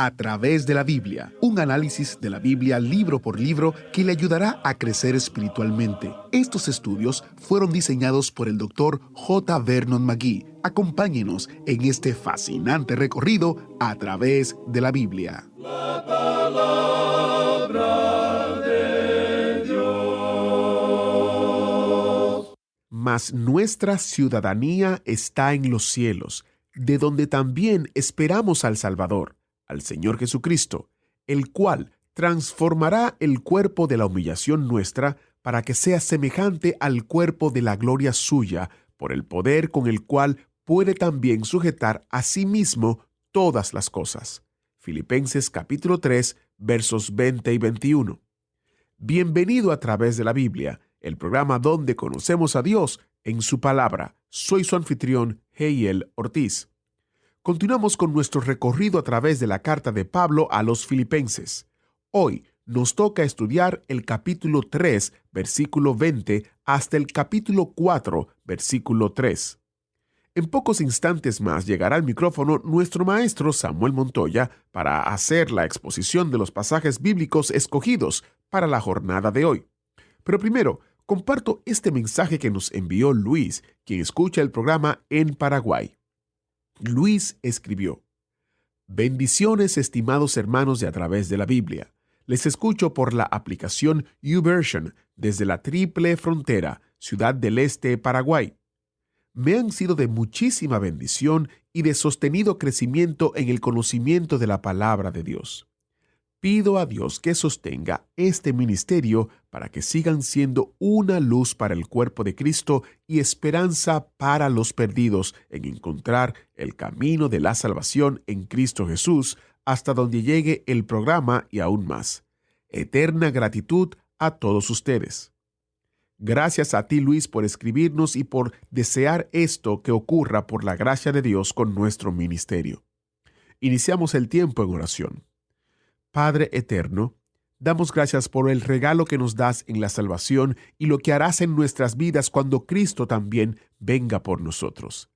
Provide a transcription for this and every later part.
A través de la Biblia, un análisis de la Biblia libro por libro que le ayudará a crecer espiritualmente. Estos estudios fueron diseñados por el Dr. J. Vernon McGee. Acompáñenos en este fascinante recorrido a través de la Biblia. La palabra de Dios. Mas nuestra ciudadanía está en los cielos, de donde también esperamos al Salvador, al Señor Jesucristo, el cual transformará el cuerpo de la humillación nuestra para que sea semejante al cuerpo de la gloria suya, por el poder con el cual puede también sujetar a sí mismo todas las cosas. Filipenses capítulo 3, versos 20 y 21. Bienvenido a través de la Biblia, el programa donde conocemos a Dios en su palabra. Soy su anfitrión, Heiel Ortiz. Continuamos con nuestro recorrido a través de la carta de Pablo a los Filipenses. Hoy nos toca estudiar el capítulo 3, versículo 20, hasta el capítulo 4, versículo 3. En pocos instantes más llegará al micrófono nuestro maestro Samuel Montoya para hacer la exposición de los pasajes bíblicos escogidos para la jornada de hoy. Pero primero, comparto este mensaje que nos envió Luis, quien escucha el programa en Paraguay. Luis escribió: Bendiciones, estimados hermanos de A Través de la Biblia. Les escucho por la aplicación YouVersion desde la Triple Frontera, Ciudad del Este, Paraguay. Me han sido de muchísima bendición y de sostenido crecimiento en el conocimiento de la palabra de Dios. Pido a Dios que sostenga este ministerio para que sigan siendo una luz para el cuerpo de Cristo y esperanza para los perdidos en encontrar el camino de la salvación en Cristo Jesús hasta donde llegue el programa y aún más. Eterna gratitud a todos ustedes. Gracias a ti, Luis, por escribirnos y por desear esto que ocurra por la gracia de Dios con nuestro ministerio. Iniciamos el tiempo en oración. Padre eterno, damos gracias por el regalo que nos das en la salvación y lo que harás en nuestras vidas cuando Cristo también venga por nosotros.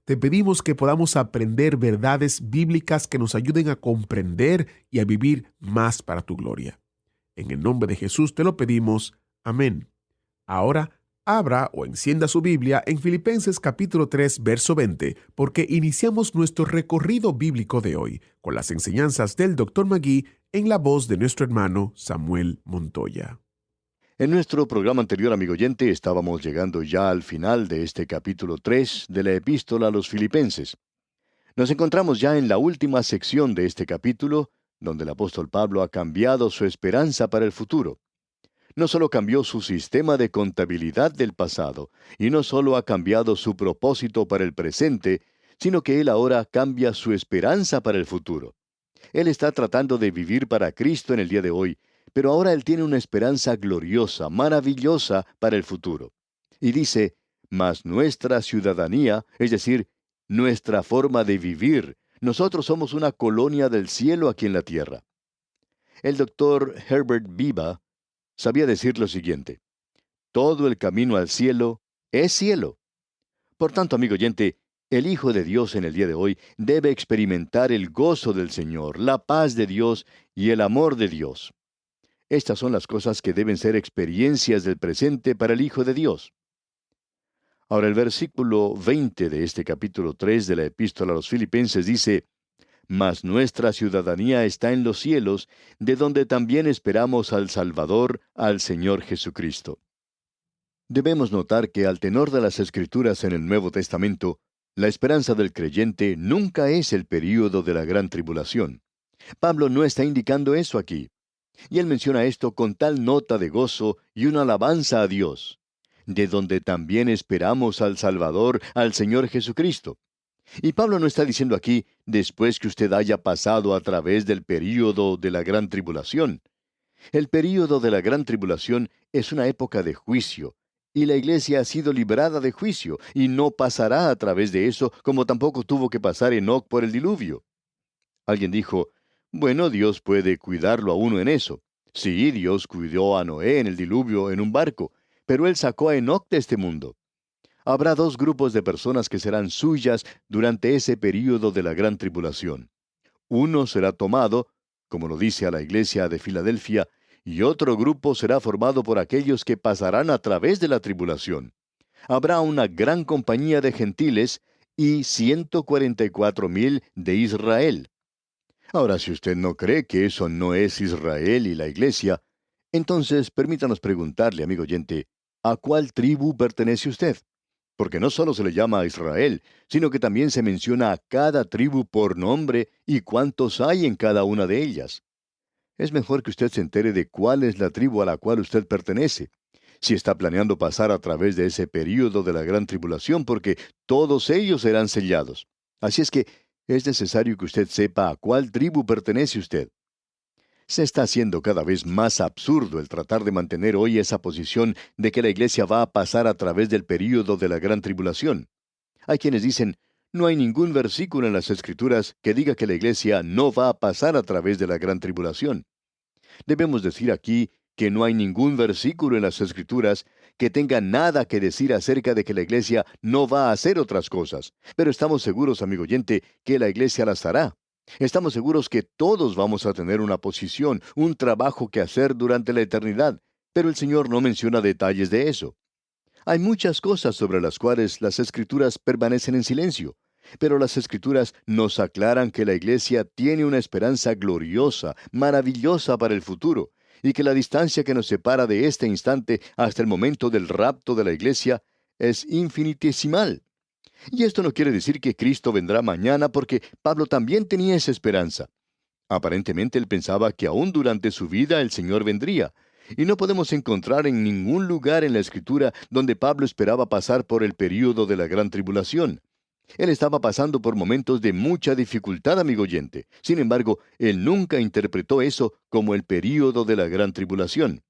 Te pedimos que podamos aprender verdades bíblicas que nos ayuden a comprender y a vivir más para tu gloria. En el nombre de Jesús te lo pedimos. Amén. Ahora, abra o encienda su Biblia en Filipenses capítulo 3, verso 20, porque iniciamos nuestro recorrido bíblico de hoy con las enseñanzas del Dr. McGee en la voz de nuestro hermano Samuel Montoya. En nuestro programa anterior, amigo oyente, estábamos llegando ya al final de este capítulo 3 de la Epístola a los Filipenses. Nos encontramos ya en la última sección de este capítulo, donde el apóstol Pablo ha cambiado su esperanza para el futuro. No solo cambió su sistema de contabilidad del pasado, y no solo ha cambiado su propósito para el presente, sino que él ahora cambia su esperanza para el futuro. Él está tratando de vivir para Cristo en el día de hoy, pero ahora él tiene una esperanza gloriosa, maravillosa para el futuro. Y dice, mas nuestra ciudadanía, es decir, nuestra forma de vivir, nosotros somos una colonia del cielo aquí en la tierra. El doctor Herbert Biba sabía decir lo siguiente: todo el camino al cielo es cielo. Por tanto, amigo oyente, el Hijo de Dios en el día de hoy debe experimentar el gozo del Señor, la paz de Dios y el amor de Dios. Estas son las cosas que deben ser experiencias del presente para el Hijo de Dios. Ahora el versículo 20 de este capítulo 3 de la Epístola a los Filipenses dice: Mas nuestra ciudadanía está en los cielos, de donde también esperamos al Salvador, al Señor Jesucristo. Debemos notar que al tenor de las Escrituras en el Nuevo Testamento, la esperanza del creyente nunca es el período de la gran tribulación. Pablo no está indicando eso aquí. Y él menciona esto con tal nota de gozo y una alabanza a Dios, de donde también esperamos al Salvador, al Señor Jesucristo. Y Pablo no está diciendo aquí, después que usted haya pasado a través del período de la gran tribulación. El período de la gran tribulación es una época de juicio, y la iglesia ha sido librada de juicio, y no pasará a través de eso, como tampoco tuvo que pasar Enoc por el diluvio. Alguien dijo, bueno, Dios puede cuidarlo a uno en eso. Sí, Dios cuidó a Noé en el diluvio en un barco, pero Él sacó a Enoc de este mundo. Habrá dos grupos de personas que serán suyas durante ese período de la gran tribulación. Uno será tomado, como lo dice a la iglesia de Filadelfia, y otro grupo será formado por aquellos que pasarán a través de la tribulación. Habrá una gran compañía de gentiles y 144,000 de Israel. Ahora, si usted no cree que eso no es Israel y la iglesia, entonces permítanos preguntarle, amigo oyente, ¿a cuál tribu pertenece usted? Porque no solo se le llama a Israel, sino que también se menciona a cada tribu por nombre y cuántos hay en cada una de ellas. Es mejor que usted se entere de cuál es la tribu a la cual usted pertenece, si está planeando pasar a través de ese período de la gran tribulación, porque todos ellos serán sellados. Así es que es necesario que usted sepa a cuál tribu pertenece usted. Se está haciendo cada vez más absurdo el tratar de mantener hoy esa posición de que la iglesia va a pasar a través del período de la gran tribulación. Hay quienes dicen, no hay ningún versículo en las Escrituras que diga que la iglesia no va a pasar a través de la gran tribulación. Debemos decir aquí que no hay ningún versículo en las Escrituras que tenga nada que decir acerca de que la iglesia no va a hacer otras cosas. Pero estamos seguros, amigo oyente, que la iglesia las hará. Estamos seguros que todos vamos a tener una posición, un trabajo que hacer durante la eternidad, pero el Señor no menciona detalles de eso. Hay muchas cosas sobre las cuales las Escrituras permanecen en silencio, pero las Escrituras nos aclaran que la iglesia tiene una esperanza gloriosa, maravillosa para el futuro, y que la distancia que nos separa de este instante hasta el momento del rapto de la iglesia es infinitesimal. Y esto no quiere decir que Cristo vendrá mañana, porque Pablo también tenía esa esperanza. Aparentemente él pensaba que aún durante su vida el Señor vendría, y no podemos encontrar en ningún lugar en la Escritura donde Pablo esperaba pasar por el período de la gran tribulación. Él estaba pasando por momentos de mucha dificultad, amigo oyente. Sin embargo, él nunca interpretó eso como el período de la gran tribulación.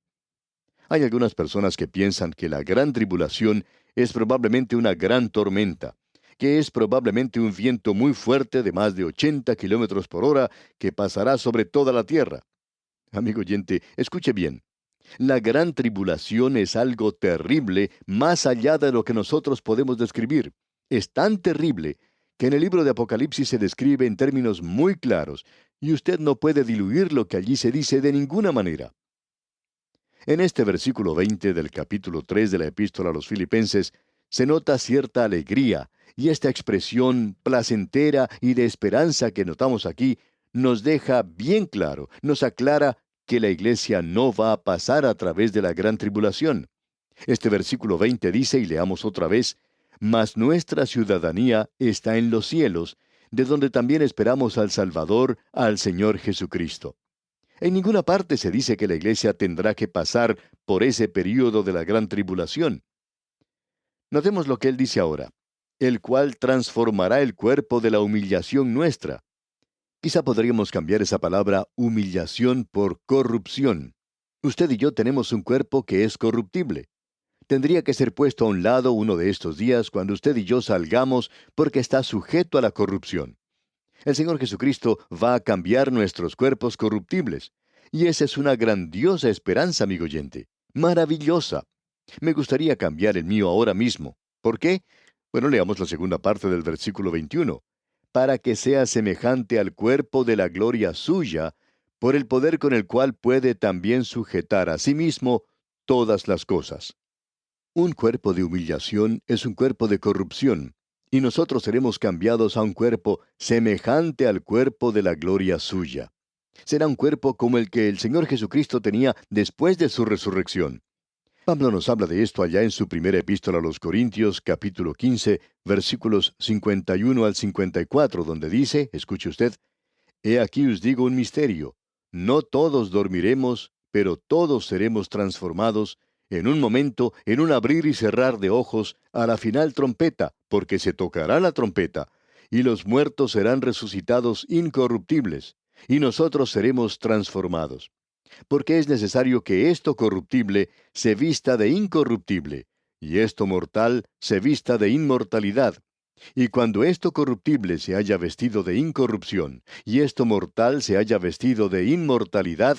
Hay algunas personas que piensan que la gran tribulación es probablemente una gran tormenta, que es probablemente un viento muy fuerte de más de 80 kilómetros por hora que pasará sobre toda la tierra. Amigo oyente, escuche bien. La gran tribulación es algo terrible más allá de lo que nosotros podemos describir. Es tan terrible que en el libro de Apocalipsis se describe en términos muy claros, y usted no puede diluir lo que allí se dice de ninguna manera. En este versículo 20 del capítulo 3 de la Epístola a los Filipenses, se nota cierta alegría, y esta expresión placentera y de esperanza que notamos aquí nos deja bien claro, nos aclara que la iglesia no va a pasar a través de la gran tribulación. Este versículo 20 dice, y leamos otra vez, mas nuestra ciudadanía está en los cielos, de donde también esperamos al Salvador, al Señor Jesucristo. En ninguna parte se dice que la iglesia tendrá que pasar por ese período de la gran tribulación. Notemos lo que él dice ahora, el cual transformará el cuerpo de la humillación nuestra. Quizá podríamos cambiar esa palabra humillación por corrupción. Usted y yo tenemos un cuerpo que es corruptible. Tendría que ser puesto a un lado uno de estos días cuando usted y yo salgamos porque está sujeto a la corrupción. El Señor Jesucristo va a cambiar nuestros cuerpos corruptibles. Y esa es una grandiosa esperanza, amigo oyente. Maravillosa. Me gustaría cambiar el mío ahora mismo. ¿Por qué? Bueno, leamos la segunda parte del versículo 21. Para que sea semejante al cuerpo de la gloria suya, por el poder con el cual puede también sujetar a sí mismo todas las cosas. Un cuerpo de humillación es un cuerpo de corrupción, y nosotros seremos cambiados a un cuerpo semejante al cuerpo de la gloria suya. Será un cuerpo como el que el Señor Jesucristo tenía después de su resurrección. Pablo nos habla de esto allá en su primera epístola a los Corintios, capítulo 15, versículos 51 al 54, donde dice, escuche usted, He aquí os digo un misterio, no todos dormiremos, pero todos seremos transformados, en un momento, en un abrir y cerrar de ojos, a la final trompeta, porque se tocará la trompeta, y los muertos serán resucitados incorruptibles, y nosotros seremos transformados. Porque es necesario que esto corruptible se vista de incorruptible, y esto mortal se vista de inmortalidad. Y cuando esto corruptible se haya vestido de incorrupción, y esto mortal se haya vestido de inmortalidad,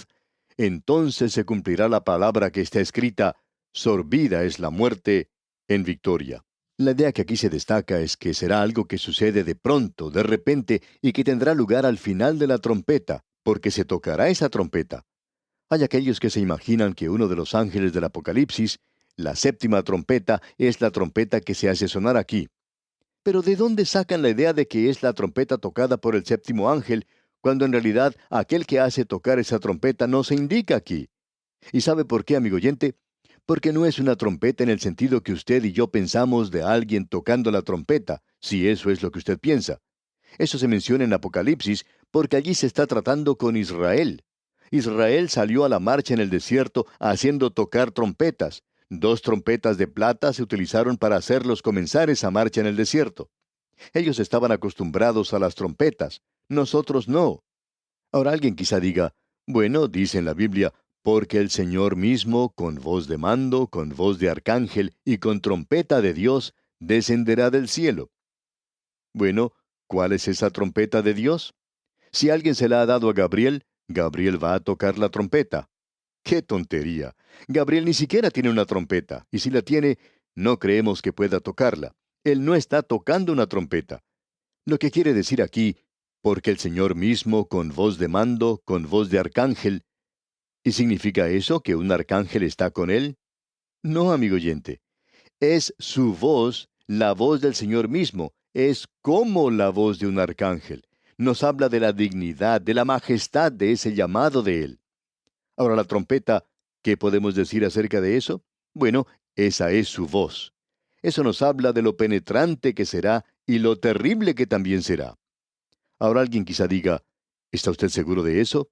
entonces se cumplirá la palabra que está escrita, sorbida es la muerte en victoria. La idea que aquí se destaca es que será algo que sucede de pronto, de repente, y que tendrá lugar al final de la trompeta, porque se tocará esa trompeta. Hay aquellos que se imaginan que uno de los ángeles del Apocalipsis, la séptima trompeta, es la trompeta que se hace sonar aquí. Pero ¿de dónde sacan la idea de que es la trompeta tocada por el séptimo ángel, cuando en realidad aquel que hace tocar esa trompeta no se indica aquí? ¿Y sabe por qué, amigo oyente? Porque no es una trompeta en el sentido que usted y yo pensamos de alguien tocando la trompeta, si eso es lo que usted piensa. Eso se menciona en Apocalipsis porque allí se está tratando con Israel. Israel salió a la marcha en el desierto haciendo tocar trompetas. 2 trompetas de plata se utilizaron para hacerlos comenzar esa marcha en el desierto. Ellos estaban acostumbrados a las trompetas, nosotros no. Ahora alguien quizá diga, bueno, dice en la Biblia, porque el Señor mismo, con voz de mando, con voz de arcángel y con trompeta de Dios, descenderá del cielo. Bueno, ¿cuál es esa trompeta de Dios? Si alguien se la ha dado a Gabriel, Gabriel va a tocar la trompeta. ¡Qué tontería! Gabriel ni siquiera tiene una trompeta, y si la tiene, no creemos que pueda tocarla. Él no está tocando una trompeta. Lo que quiere decir aquí, porque el Señor mismo, con voz de mando, con voz de arcángel. ¿Y significa eso que un arcángel está con él? No, amigo oyente. Es su voz, la voz del Señor mismo. Es como la voz de un arcángel. Nos habla de la dignidad, de la majestad de ese llamado de él. Ahora la trompeta, ¿qué podemos decir acerca de eso? Bueno, esa es su voz. Eso nos habla de lo penetrante que será y lo terrible que también será. Ahora alguien quizá diga, ¿está usted seguro de eso?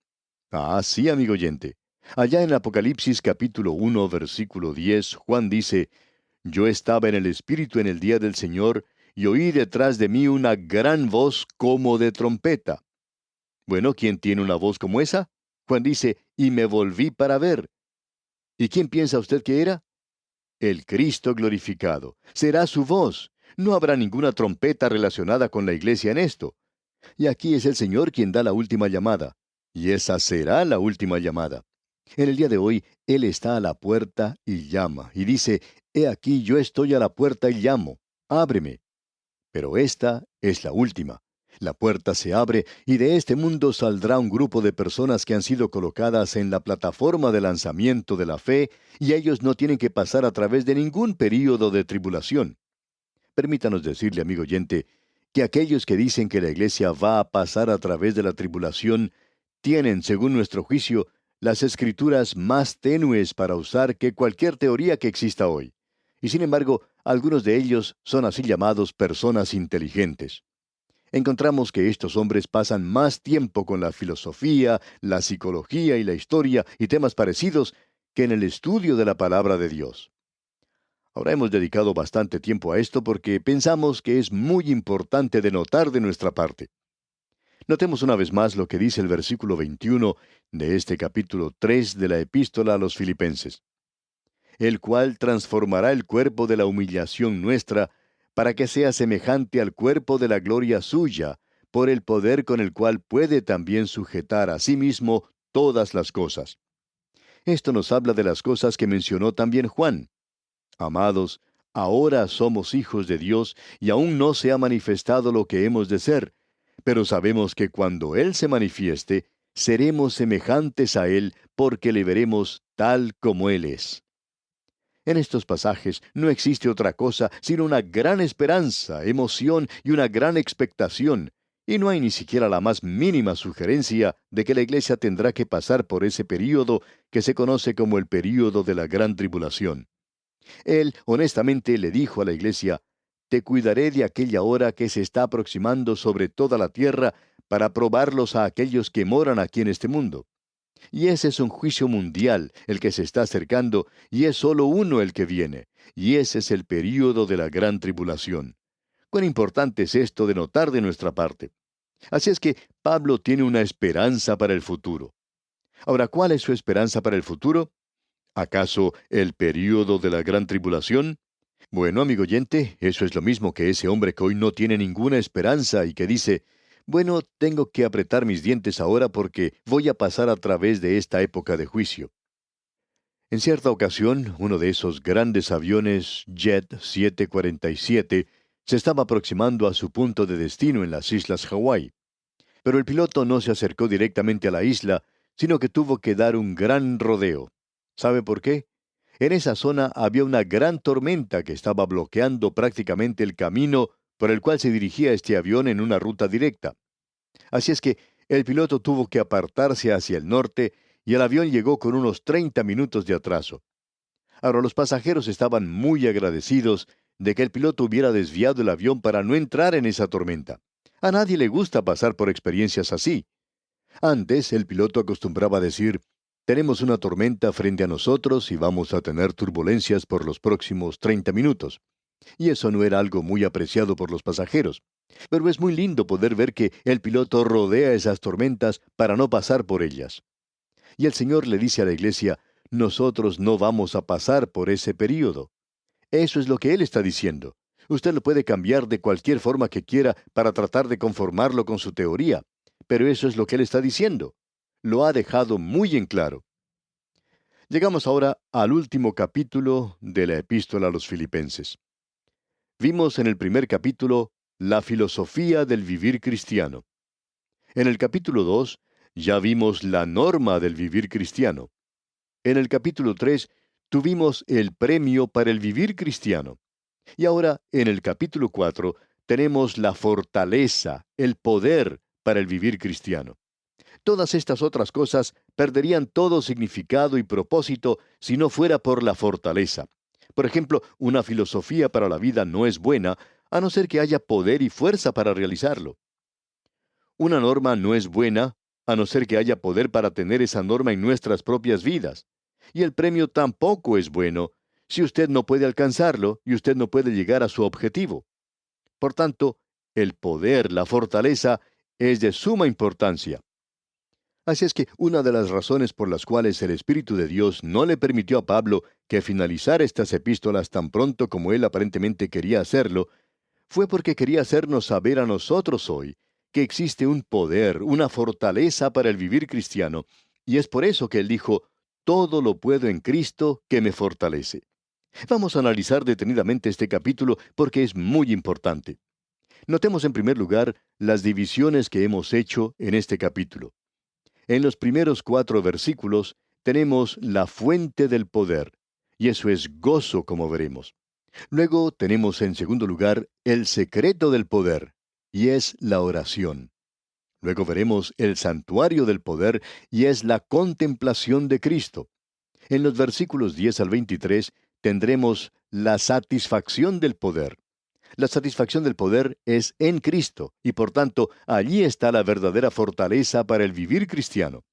Ah, sí, amigo oyente. Allá en Apocalipsis capítulo 1, versículo 10, Juan dice, Yo estaba en el Espíritu en el día del Señor, y oí detrás de mí una gran voz como de trompeta. Bueno, ¿quién tiene una voz como esa? Juan dice, y me volví para ver. ¿Y quién piensa usted que era? El Cristo glorificado. Será su voz. No habrá ninguna trompeta relacionada con la iglesia en esto. Y aquí es el Señor quien da la última llamada. Y esa será la última llamada. En el día de hoy, Él está a la puerta y llama, y dice, He aquí yo estoy a la puerta y llamo, ábreme. Pero esta es la última. La puerta se abre y de este mundo saldrá un grupo de personas que han sido colocadas en la plataforma de lanzamiento de la fe, y ellos no tienen que pasar a través de ningún período de tribulación. Permítanos decirle, amigo oyente, que aquellos que dicen que la iglesia va a pasar a través de la tribulación tienen, según nuestro juicio, las escrituras más tenues para usar que cualquier teoría que exista hoy. Y sin embargo, algunos de ellos son así llamados personas inteligentes. Encontramos que estos hombres pasan más tiempo con la filosofía, la psicología y la historia y temas parecidos que en el estudio de la palabra de Dios. Ahora hemos dedicado bastante tiempo a esto porque pensamos que es muy importante de notar de nuestra parte. Notemos una vez más lo que dice el versículo 21 de este capítulo 3 de la epístola a los Filipenses. El cual transformará el cuerpo de la humillación nuestra, para que sea semejante al cuerpo de la gloria suya, por el poder con el cual puede también sujetar a sí mismo todas las cosas. Esto nos habla de las cosas que mencionó también Juan. Amados, ahora somos hijos de Dios y aún no se ha manifestado lo que hemos de ser, pero sabemos que cuando Él se manifieste, seremos semejantes a Él porque le veremos tal como Él es. En estos pasajes no existe otra cosa sino una gran esperanza, emoción y una gran expectación, y no hay ni siquiera la más mínima sugerencia de que la iglesia tendrá que pasar por ese período que se conoce como el período de la gran tribulación. Él honestamente le dijo a la iglesia, Te cuidaré de aquella hora que se está aproximando sobre toda la tierra para probarlos a aquellos que moran aquí en este mundo. Y ese es un juicio mundial, el que se está acercando, y es solo uno el que viene, y ese es el período de la gran tribulación. Cuán importante es esto de notar de nuestra parte. Así es que Pablo tiene una esperanza para el futuro. Ahora, ¿cuál es su esperanza para el futuro? ¿Acaso el período de la gran tribulación? Bueno, amigo oyente, eso es lo mismo que ese hombre que hoy no tiene ninguna esperanza y que dice, bueno, tengo que apretar mis dientes ahora porque voy a pasar a través de esta época de juicio. En cierta ocasión, uno de esos grandes aviones Jet 747 se estaba aproximando a su punto de destino en las islas Hawái. Pero el piloto no se acercó directamente a la isla, sino que tuvo que dar un gran rodeo. ¿Sabe por qué? En esa zona había una gran tormenta que estaba bloqueando prácticamente el camino por el cual se dirigía este avión en una ruta directa. Así es que el piloto tuvo que apartarse hacia el norte y el avión llegó con unos 30 minutos de atraso. Ahora los pasajeros estaban muy agradecidos de que el piloto hubiera desviado el avión para no entrar en esa tormenta. A nadie le gusta pasar por experiencias así. Antes, el piloto acostumbraba a decir, tenemos una tormenta frente a nosotros y vamos a tener turbulencias por los próximos 30 minutos. Y eso no era algo muy apreciado por los pasajeros. Pero es muy lindo poder ver que el piloto rodea esas tormentas para no pasar por ellas. Y el Señor le dice a la iglesia, nosotros no vamos a pasar por ese período. Eso es lo que Él está diciendo. Usted lo puede cambiar de cualquier forma que quiera para tratar de conformarlo con su teoría, pero eso es lo que Él está diciendo. Lo ha dejado muy en claro. Llegamos ahora al último capítulo de la Epístola a los Filipenses. Vimos en el primer capítulo la filosofía del vivir cristiano. En el capítulo 2 ya vimos la norma del vivir cristiano. En el capítulo 3 tuvimos el premio para el vivir cristiano. Y ahora, en el capítulo 4, tenemos la fortaleza, el poder para el vivir cristiano. Todas estas otras cosas perderían todo significado y propósito si no fuera por la fortaleza. Por ejemplo, una filosofía para la vida no es buena, a no ser que haya poder y fuerza para realizarlo. Una norma no es buena, a no ser que haya poder para tener esa norma en nuestras propias vidas. Y el premio tampoco es bueno, si usted no puede alcanzarlo y usted no puede llegar a su objetivo. Por tanto, el poder, la fortaleza, es de suma importancia. Así es que una de las razones por las cuales el Espíritu de Dios no le permitió a Pablo que finalizara estas epístolas tan pronto como él aparentemente quería hacerlo, fue porque quería hacernos saber a nosotros hoy que existe un poder, una fortaleza para el vivir cristiano, y es por eso que él dijo, todo lo puedo en Cristo que me fortalece. Vamos a analizar detenidamente este capítulo porque es muy importante. Notemos en primer lugar las divisiones que hemos hecho en este capítulo. En los primeros 4 versículos tenemos la fuente del poder, y eso es gozo, como veremos. Luego tenemos en segundo lugar el secreto del poder, y es la oración. Luego veremos el santuario del poder, y es la contemplación de Cristo. En los versículos 10 al 23 tendremos la satisfacción del poder. La satisfacción del poder es en Cristo, y por tanto, allí está la verdadera fortaleza para el vivir cristiano.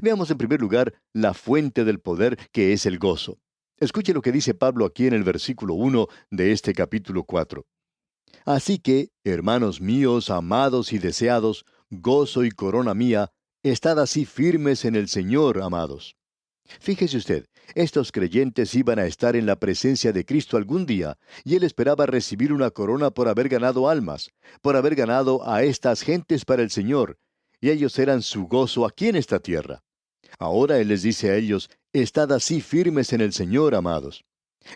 Veamos en primer lugar la fuente del poder, que es el gozo. Escuche lo que dice Pablo aquí en el versículo 1 de este capítulo 4. Así que, hermanos míos, amados y deseados, gozo y corona mía, estad así firmes en el Señor, amados. Fíjese usted, estos creyentes iban a estar en la presencia de Cristo algún día, y él esperaba recibir una corona por haber ganado almas, por haber ganado a estas gentes para el Señor, y ellos eran su gozo aquí en esta tierra. Ahora él les dice a ellos, estad así firmes en el Señor, amados.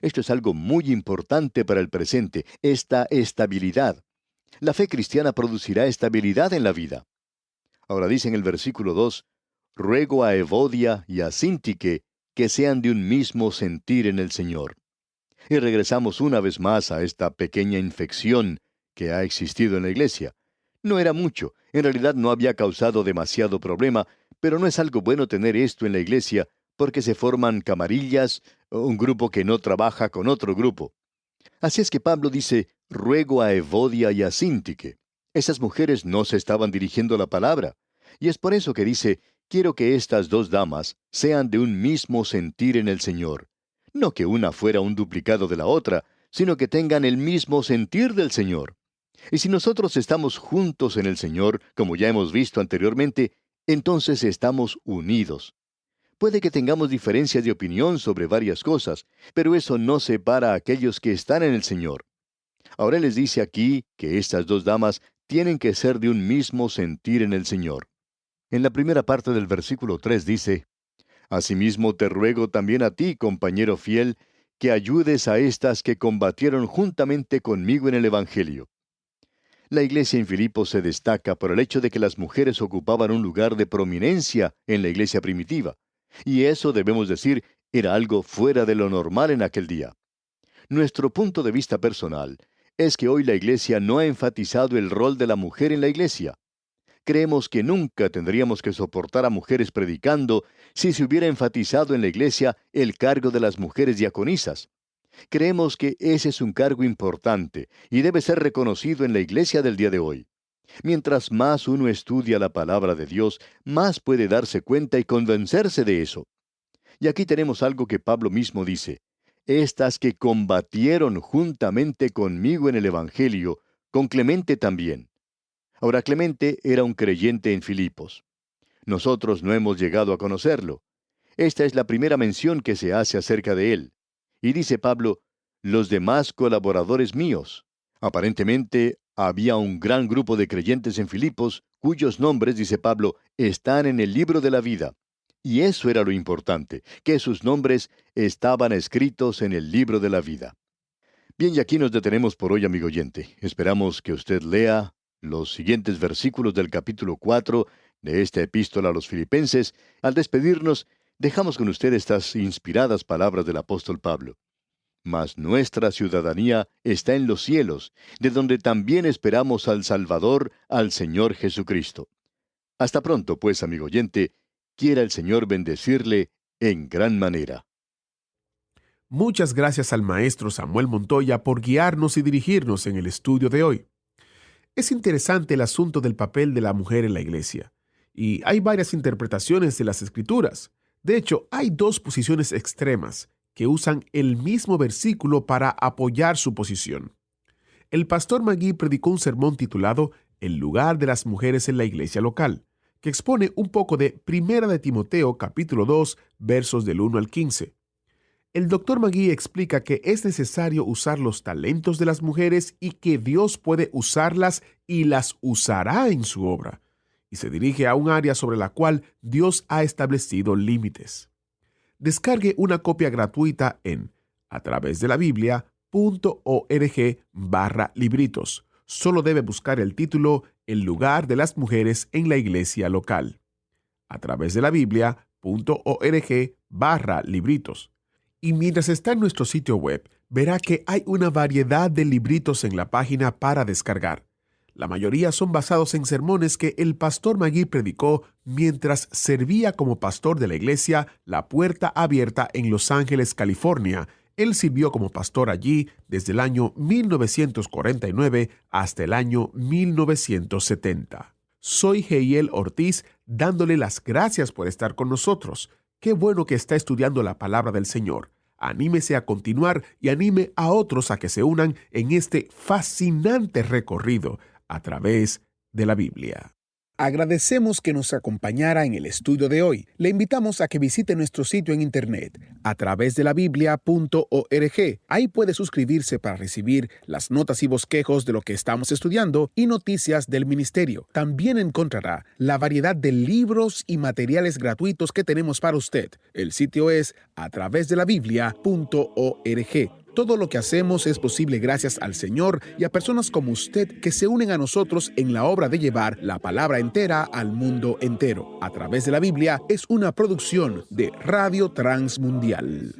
Esto es algo muy importante para el presente, esta estabilidad. La fe cristiana producirá estabilidad en la vida. Ahora dice en el versículo 2, ruego a Evodia y a Síntique que sean de un mismo sentir en el Señor. Y regresamos una vez más a esta pequeña infección que ha existido en la iglesia. No era mucho, en realidad no había causado demasiado problema, pero no es algo bueno tener esto en la iglesia porque se forman camarillas, un grupo que no trabaja con otro grupo. Así es que Pablo dice, ruego a Evodia y a Síntique. Esas mujeres no se estaban dirigiendo la palabra. Y es por eso que dice, quiero que estas 2 damas sean de un mismo sentir en el Señor. No que una fuera un duplicado de la otra, sino que tengan el mismo sentir del Señor. Y si nosotros estamos juntos en el Señor, como ya hemos visto anteriormente, entonces estamos unidos. Puede que tengamos diferencias de opinión sobre varias cosas, pero eso no separa a aquellos que están en el Señor. Ahora Él les dice aquí que estas 2 damas tienen que ser de un mismo sentir en el Señor. En la primera parte del versículo 3 dice, Asimismo te ruego también a ti, compañero fiel, que ayudes a estas que combatieron juntamente conmigo en el Evangelio. La iglesia en Filipos se destaca por el hecho de que las mujeres ocupaban un lugar de prominencia en la iglesia primitiva. Y eso, debemos decir, era algo fuera de lo normal en aquel día. Nuestro punto de vista personal es que hoy la iglesia no ha enfatizado el rol de la mujer en la iglesia. Creemos que nunca tendríamos que soportar a mujeres predicando si se hubiera enfatizado en la iglesia el cargo de las mujeres diaconisas. Creemos que ese es un cargo importante y debe ser reconocido en la iglesia del día de hoy. Mientras más uno estudia la palabra de Dios, más puede darse cuenta y convencerse de eso. Y aquí tenemos algo que Pablo mismo dice: estas que combatieron juntamente conmigo en el Evangelio, con Clemente también. Ahora, Clemente era un creyente en Filipos. Nosotros no hemos llegado a conocerlo. Esta es la primera mención que se hace acerca de él. Y dice Pablo, los demás colaboradores míos. Aparentemente, había un gran grupo de creyentes en Filipos, cuyos nombres, dice Pablo, están en el libro de la vida. Y eso era lo importante, que sus nombres estaban escritos en el libro de la vida. Bien, y aquí nos detenemos por hoy, amigo oyente. Esperamos que usted lea los siguientes versículos del capítulo 4 de esta epístola a los Filipenses. Al despedirnos, dejamos con usted estas inspiradas palabras del apóstol Pablo. Mas nuestra ciudadanía está en los cielos, de donde también esperamos al Salvador, al Señor Jesucristo. Hasta pronto, pues, amigo oyente, quiera el Señor bendecirle en gran manera. Muchas gracias al maestro Samuel Montoya por guiarnos y dirigirnos en el estudio de hoy. Es interesante el asunto del papel de la mujer en la iglesia, y hay varias interpretaciones de las Escrituras. De hecho, hay dos posiciones extremas que usan el mismo versículo para apoyar su posición. El pastor Magui predicó un sermón titulado El lugar de las mujeres en la iglesia local, que expone un poco de Primera de Timoteo, capítulo 2, versos del 1 al 15. El Dr. Magui explica que es necesario usar los talentos de las mujeres y que Dios puede usarlas y las usará en su obra, y se dirige a un área sobre la cual Dios ha establecido límites. Descargue una copia gratuita en atravesdelabiblia.org/libritos. Solo debe buscar el título El lugar de las mujeres en la iglesia local. atravesdelabiblia.org/libritos. Y mientras está en nuestro sitio web, verá que hay una variedad de libritos en la página para descargar. La mayoría son basados en sermones que el pastor Magui predicó mientras servía como pastor de la iglesia La Puerta Abierta en Los Ángeles, California. Él sirvió como pastor allí desde el año 1949 hasta el año 1970. Soy Heiel Ortiz, dándole las gracias por estar con nosotros. Qué bueno que está estudiando la palabra del Señor. Anímese a continuar y anime a otros a que se unan en este fascinante recorrido a través de la Biblia. Agradecemos que nos acompañara en el estudio de hoy. Le invitamos a que visite nuestro sitio en internet, atravesdelabiblia.org. Ahí puede suscribirse para recibir las notas y bosquejos de lo que estamos estudiando y noticias del ministerio. También encontrará la variedad de libros y materiales gratuitos que tenemos para usted. El sitio es atravesdelabiblia.org. Todo lo que hacemos es posible gracias al Señor y a personas como usted que se unen a nosotros en la obra de llevar la palabra entera al mundo entero. A través de la Biblia es una producción de Radio Transmundial.